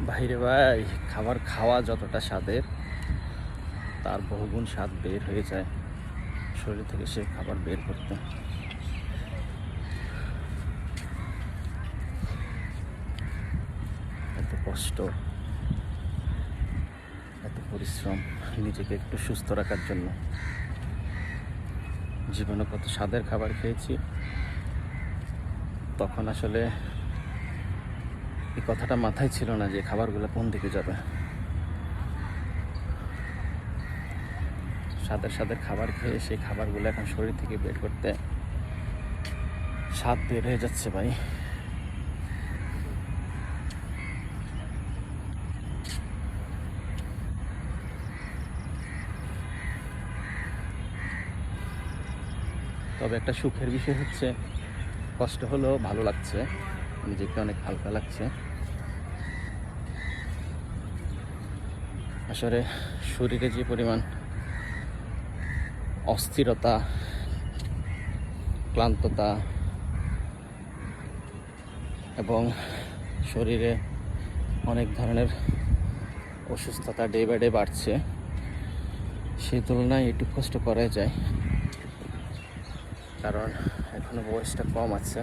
বাইরে ভাই খাবার খাওয়া যতটা স্বাদের তার বহুগুণ স্বাদ বের হয়ে যায় শরীর থেকে সে খাবার বের করতে। এত কষ্ট, এত পরিশ্রম নিজেকে একটু সুস্থ রাখার জন্য। জীবনে কত স্বাদের খাবার খেয়েছি, তখন আসলে এই কথাটা মাথায় ছিল না যে খাবারগুলো কোন দিকে যাবে। স্বাদের স্বাদের খাবার খেয়ে সেই খাবারগুলো এখন শরীর থেকে বের করতে স্বাদ বের হয়ে যাচ্ছে ভাই। তবে একটা সুখের বিষয় হচ্ছে, কষ্ট হলেও ভালো লাগছে, নিজেকে অনেক হালকা লাগছে। আসলে শরীরে যে পরিমাণ অস্থিরতা, ক্লান্ততা এবং শরীরে অনেক ধরনের অসুস্থতা ডে বাই ডে বাড়ছে, সেই তুলনায় একটু কষ্ট করাই যায়। কারণ এখনো বয়সটা কম আছে,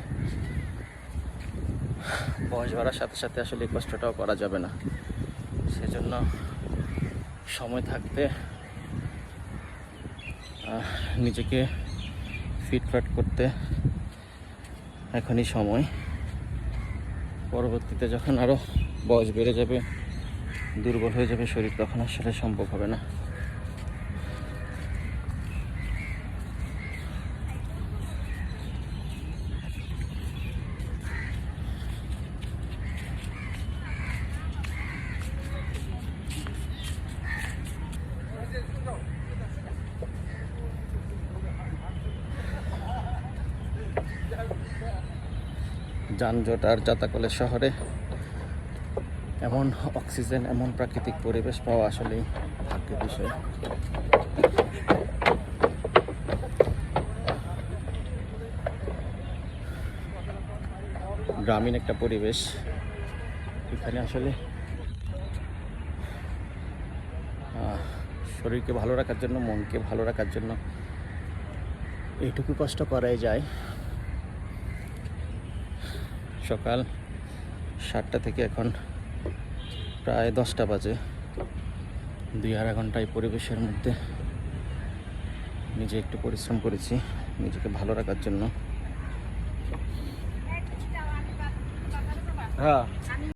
বয়স বাড়ার সাথে সাথে আসলে এই কষ্টটাও করা যাবে না। সেজন্য সময় থাকতে নিজেকে ফিটফাট করতে এখনই সময়। পরবর্তীতে যখন আরও বয়স বেড়ে যাবে, দুর্বল হয়ে যাবে শরীর, তখন আসলে সম্ভব হবে না। যানজট আর যাতাকলের শহরে এমন অক্সিজেন, এমন প্রাকৃতিক পরিবেশ পাওয়া আসলেই ভাগ্যের বিষয়। গ্রামীণ একটা পরিবেশ, এখানে আসলে শরীরকে ভালো রাখার জন্য, মনকে ভালো রাখার জন্য এইটুকু কষ্ট করাই যায়। সকাল 7টা থেকে এখন প্রায় 10টা বাজে। 2-2.5 ঘন্টা এই পরিবেশের মধ্যে নিজে একটু পরিশ্রম করেছি নিজেকে ভালো রাখার জন্য। হ্যাঁ।